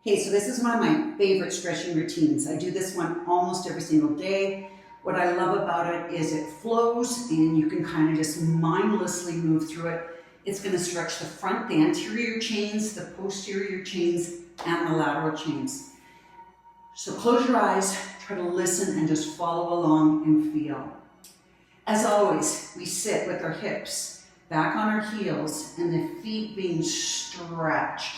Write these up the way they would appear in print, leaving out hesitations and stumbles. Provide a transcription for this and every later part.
Okay, so this is one of my favorite stretching routines. I do this one almost every single day. What I love about it is it flows and you can kind of just mindlessly move through it. It's going to stretch the front, the anterior chains, the posterior chains, and the lateral chains. So close your eyes, try to listen and just follow along and feel. As always, we sit with our hips back on our heels and the feet being stretched.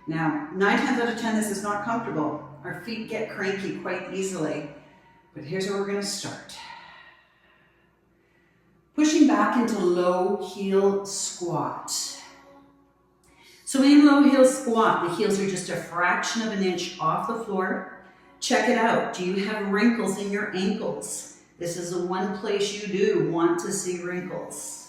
Now, 9 times out of 10, this is not comfortable. Our feet get cranky quite easily, but here's where we're going to start. Pushing back into low heel squat. So in low heel squat, the heels are just a fraction of an inch off the floor. Check it out. Do you have wrinkles in your ankles? This is the one place you do want to see wrinkles.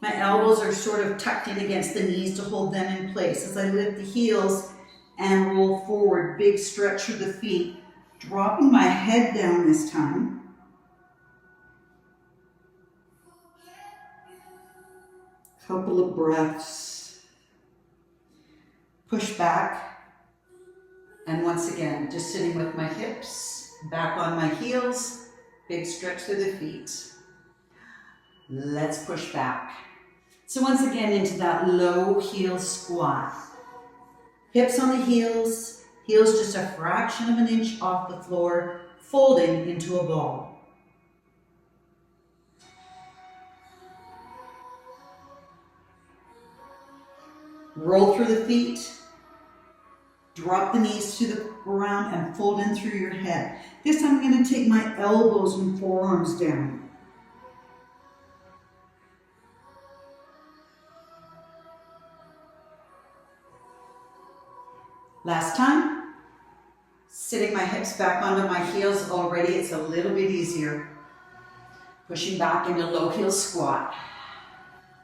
My elbows are sort of tucked in against the knees to hold them in place as I lift the heels and roll forward. Big stretch through the feet. Dropping my head down this time. Couple of breaths. Push back. And once again, just sitting with my hips back on my heels. Big stretch through the feet. Let's push back. So once again into that low heel squat. Hips on the heels, heels just a fraction of an inch off the floor, folding into a ball. Roll through the feet, drop the knees to the ground and fold in through your head. This time I'm going to take my elbows and forearms down. Last time, sitting my hips back onto my heels already, it's a little bit easier. Pushing back into low heel squat,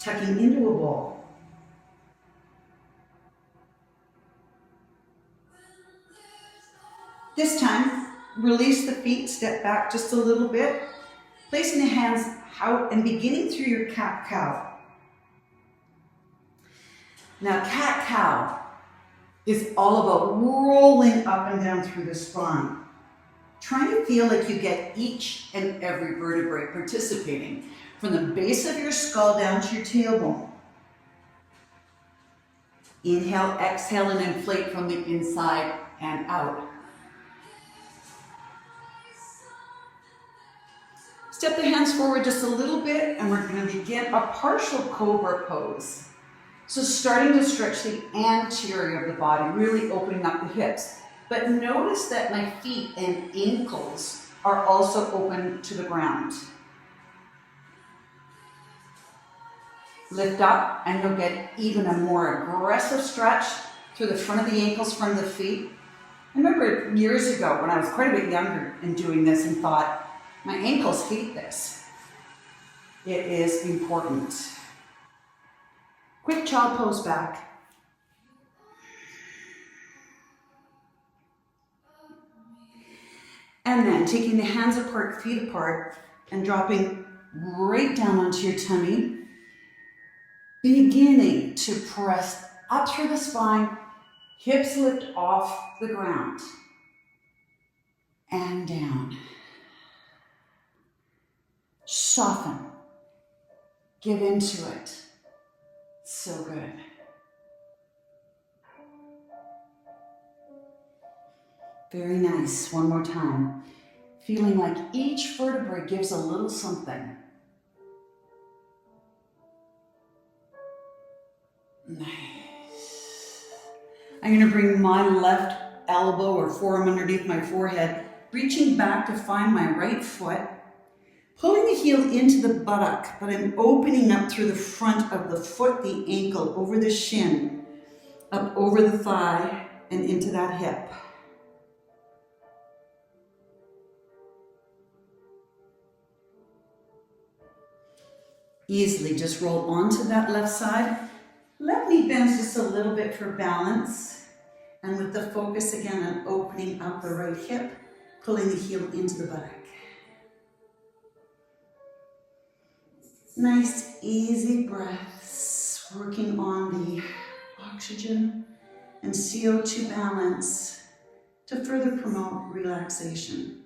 tucking into a ball. This time, release the feet, step back just a little bit, placing the hands out and beginning through your cat-cow. Now, cat-cow is all about rolling up and down through the spine. Trying to feel like you get each and every vertebrae participating, from the base of your skull down to your tailbone. Inhale, exhale, and inflate from the inside and out. Step the hands forward just a little bit, and we're going to begin a partial cobra pose. So starting to stretch the anterior of the body, really opening up the hips. But notice that my feet and ankles are also open to the ground. Lift up and you'll get even a more aggressive stretch through the front of the ankles, front of the feet. I remember years ago when I was quite a bit younger and doing this and thought, my ankles hate this. It is important. Quick child pose back. And then taking the hands apart, feet apart, and dropping right down onto your tummy. Beginning to press up through the spine, hips lift off the ground. And down. Soften. Give into it. So good. Very nice. One more time. Feeling like each vertebrae gives a little something. Nice. I'm going to bring my left elbow or forearm underneath my forehead, reaching back to find my right foot. Pulling the heel into the buttock, but I'm opening up through the front of the foot, the ankle, over the shin, up over the thigh, and into that hip. Easily just roll onto that left side. Left knee bends just a little bit for balance. And with the focus again on opening up the right hip, pulling the heel into the buttock. Nice, easy breaths, working on the oxygen and CO2 balance to further promote relaxation.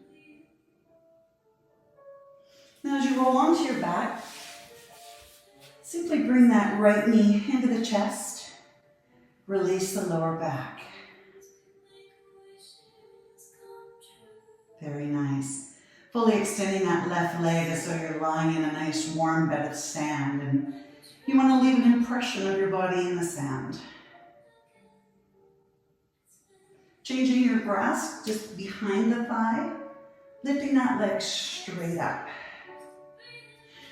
Now as you roll onto your back, simply bring that right knee into the chest. Release the lower back. Very nice. Fully extending that left leg as though you're lying in a nice warm bed of sand, and you want to leave an impression of your body in the sand. Changing your grasp just behind the thigh, lifting that leg straight up.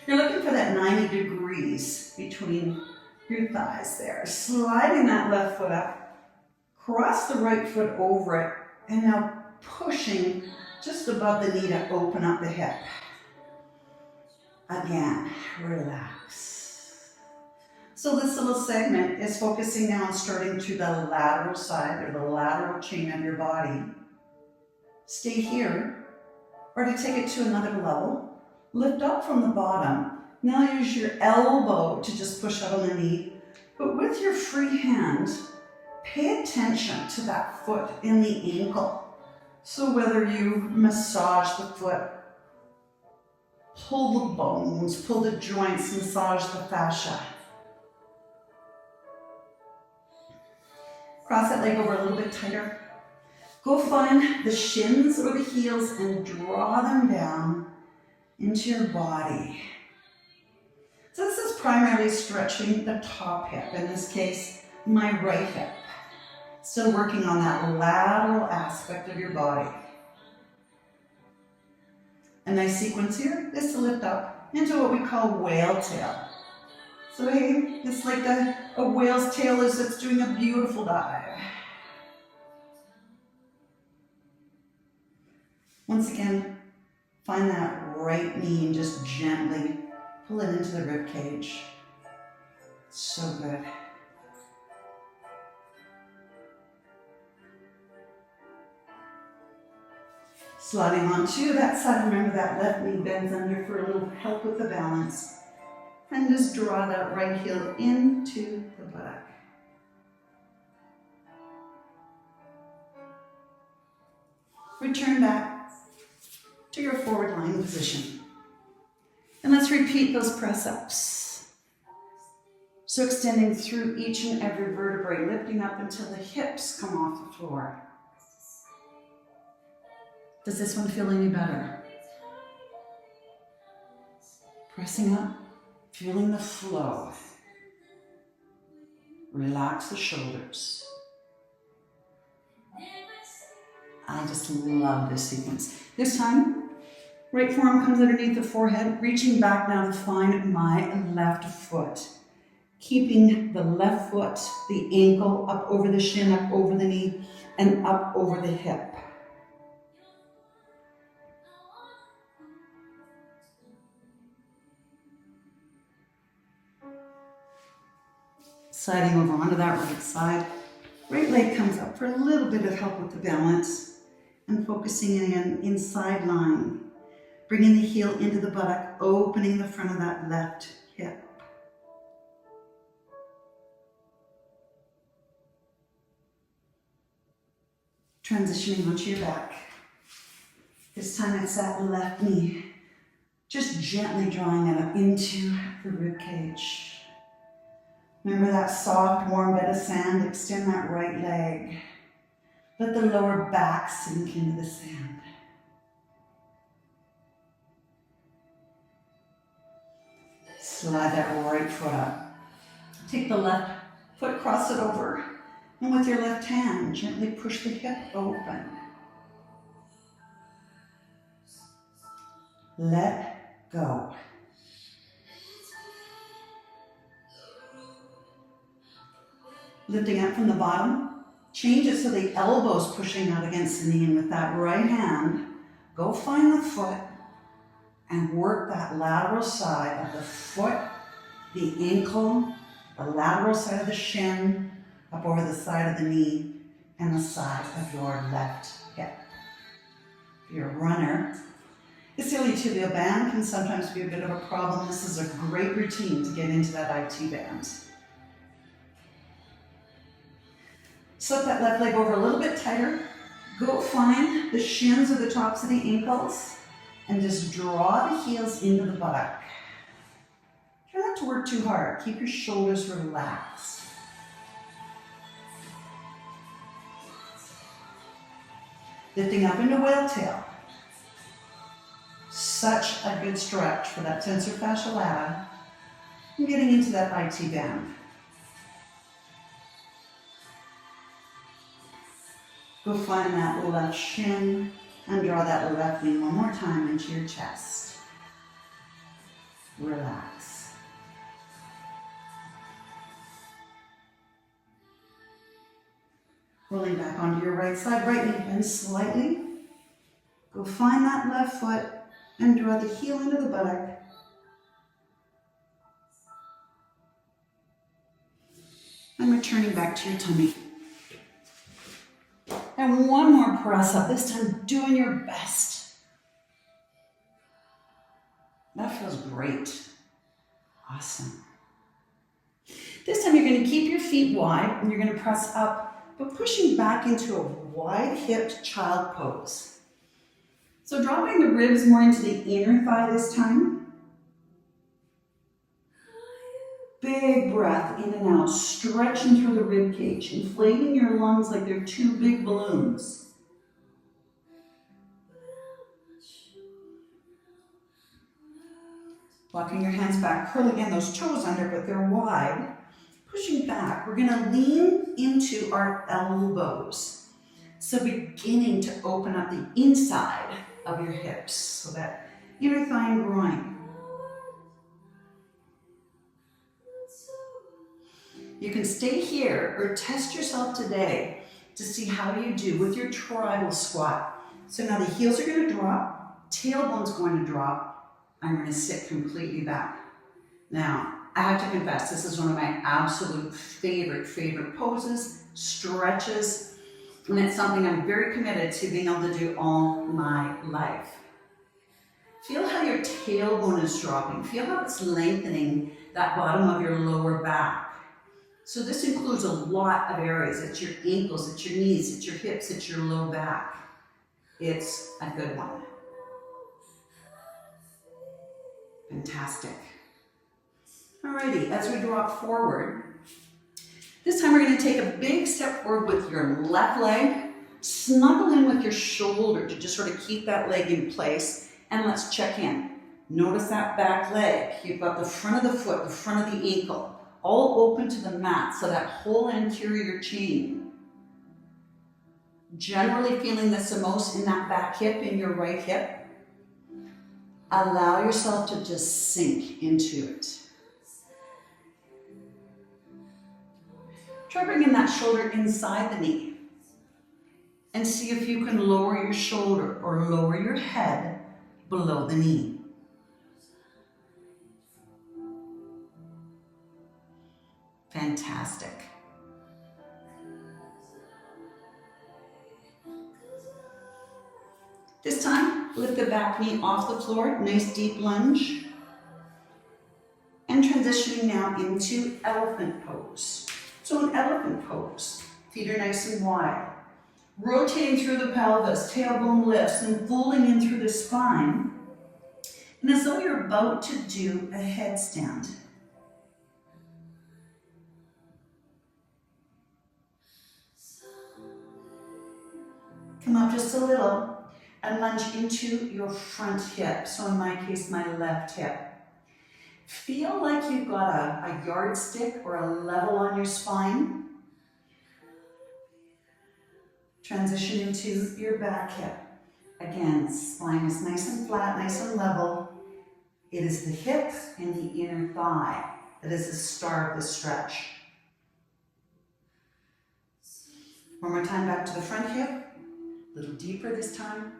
You're looking for that 90 degrees between your thighs there. Sliding that left foot up, cross the right foot over it, and now pushing just above the knee to open up the hip. Again, relax. So this little segment is focusing now on starting to the lateral side or the lateral chain of your body. Stay here, or to take it to another level, lift up from the bottom. Now use your elbow to just push out on the knee, but with your free hand, pay attention to that foot in the ankle. So whether you massage the foot, pull the bones, pull the joints, massage the fascia. Cross that leg over a little bit tighter. Go find the shins or the heels and draw them down into your body. So this is primarily stretching the top hip, in this case, my right hip. Still working on that lateral aspect of your body. A nice sequence here is to lift up into what we call whale tail. So hey, it's like a whale's tail is that's doing a beautiful dive. Once again, find that right knee and just gently pull it into the rib cage. So good. Sliding onto that side, remember that left knee bends under for a little help with the balance. And just draw that right heel into the buttock. Return back to your forward lying position. And let's repeat those press-ups. So extending through each and every vertebrae, lifting up until the hips come off the floor. Does this one feel any better? Pressing up, feeling the flow. Relax the shoulders. I just love this sequence. This time, right forearm comes underneath the forehead, reaching back now to find my left foot. Keeping the left foot, the ankle, up over the shin, up over the knee, and up over the hip. Sliding over onto that right side. Right leg comes up for a little bit of help with the balance. And focusing in inside lying. Bringing the heel into the buttock, opening the front of that left hip. Transitioning onto your back. This time it's that left knee. Just gently drawing it up into the rib cage. Remember that soft, warm bed of sand. Extend that right leg. Let the lower back sink into the sand. Slide that right foot up. Take the left foot, cross it over. And with your left hand, gently push the hip open. Let go. Lifting up from the bottom, change it so the elbow's pushing out against the knee, and with that right hand, go find the foot and work that lateral side of the foot, the ankle, the lateral side of the shin, up over the side of the knee, and the side of your left hip. If you're a runner, the iliotibial band can sometimes be a bit of a problem. This is a great routine to get into that IT band. Slip that left leg over a little bit tighter. Go find the shins or the tops of the ankles and just draw the heels into the buttock. Try not to work too hard. Keep your shoulders relaxed. Lifting up into whale tail. Such a good stretch for that tensor fascia lata and getting into that IT band. Go find that left shin and draw that left knee one more time into your chest. Relax. Rolling back onto your right side, right knee bends slightly. Go find that left foot and draw the heel into the buttock. And returning back to your tummy. And one more press up, this time doing your best. That feels great. Awesome. This time you're going to keep your feet wide and you're going to press up, but pushing back into a wide-hipped child pose. So dropping the ribs more into the inner thigh this time. Big breath in and out, stretching through the rib cage, inflating your lungs like they're two big balloons. Walking your hands back, curl again, those toes under, but they're wide. Pushing back, we're gonna lean into our elbows. So beginning to open up the inside of your hips, so that inner thigh and groin. You can stay here or test yourself today to see how you do with your tribal squat. So now the heels are going to drop, tailbone's going to drop. I'm going to sit completely back. Now, I have to confess, this is one of my absolute favorite poses, stretches, and it's something I'm very committed to being able to do all my life. Feel how your tailbone is dropping. Feel how it's lengthening that bottom of your lower back. So this includes a lot of areas. It's your ankles, it's your knees, it's your hips, it's your low back. It's a good one. Fantastic. Alrighty, as we drop forward, this time we're going to take a big step forward with your left leg, snuggle in with your shoulder to just sort of keep that leg in place, and let's check in. Notice that back leg. You've got the front of the foot, the front of the ankle, all open to the mat, so that whole anterior chain. Generally feeling this the most in that back hip, in your right hip. Allow yourself to just sink into it. Try bringing that shoulder inside the knee and see if you can lower your shoulder or lower your head below the knee. Fantastic. This time, lift the back knee off the floor, nice deep lunge. And transitioning now into elephant pose. So in elephant pose, feet are nice and wide. Rotating through the pelvis, tailbone lifts, and folding in through the spine. And as though you're about to do a headstand. Come up just a little and lunge into your front hip. So in my case, my left hip. Feel like you've got a yardstick or a level on your spine. Transition into your back hip. Again, spine is nice and flat, nice and level. It is the hip and the inner thigh that is the star of the stretch. One more time, back to the front hip. A little deeper this time.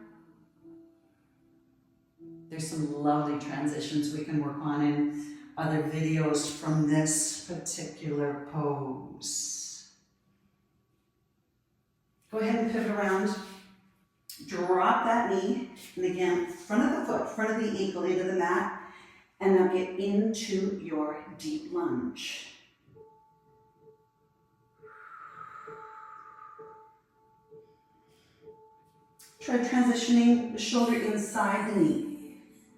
There's some lovely transitions we can work on in other videos from this particular pose. Go ahead and pivot around. Drop that knee. And again, front of the foot, front of the ankle into the mat. And now get into your deep lunge. Try transitioning the shoulder inside the knee.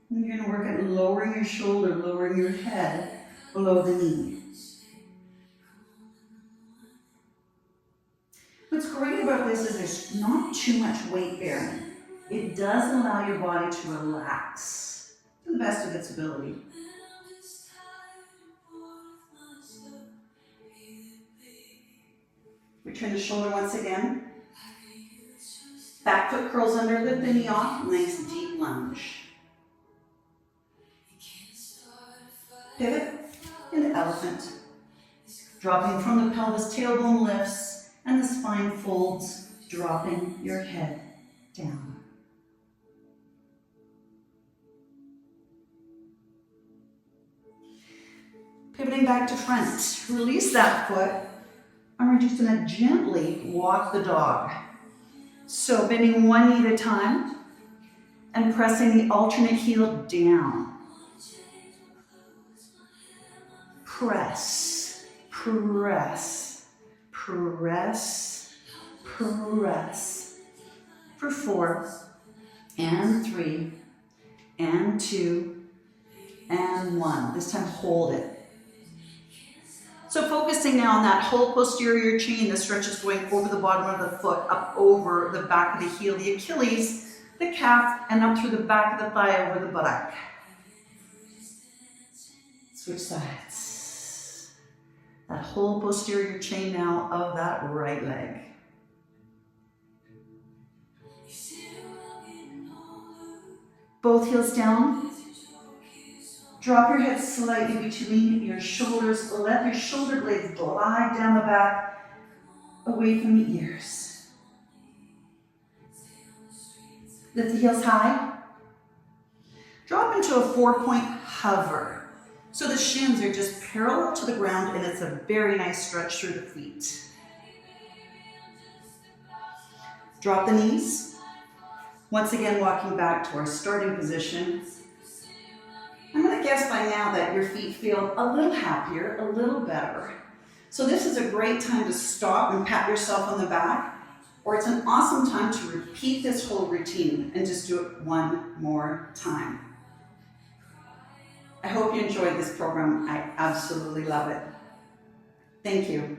And you're going to work at lowering your shoulder, lowering your head below the knee. What's great about this is there's not too much weight bearing. It does allow your body to relax to the best of its ability. Return the shoulder once again. Back foot curls under, lift the knee off, nice deep lunge. Pivot into elephant. Dropping from the pelvis, tailbone lifts, and the spine folds, dropping your head down. Pivoting back to front. Release that foot, and we're just going to gently walk the dog. So bending one knee at a time and pressing the alternate heel down. Press, press, press, press. For 4, and 3, and 2, and 1. This time hold it. So focusing now on that whole posterior chain, the stretch is going over the bottom of the foot, up over the back of the heel, the Achilles, the calf, and up through the back of the thigh over the buttock. Switch sides. That whole posterior chain now of that right leg. Both heels down. Drop your head slightly between your shoulders. Let your shoulder blades glide down the back, away from the ears. Lift the heels high. Drop into a 4-point hover. So the shins are just parallel to the ground, and it's a very nice stretch through the feet. Drop the knees. Once again, walking back to our starting position. I'm going to guess by now that your feet feel a little happier, a little better. So this is a great time to stop and pat yourself on the back, or it's an awesome time to repeat this whole routine and just do it one more time. I hope you enjoyed this program. I absolutely love it. Thank you.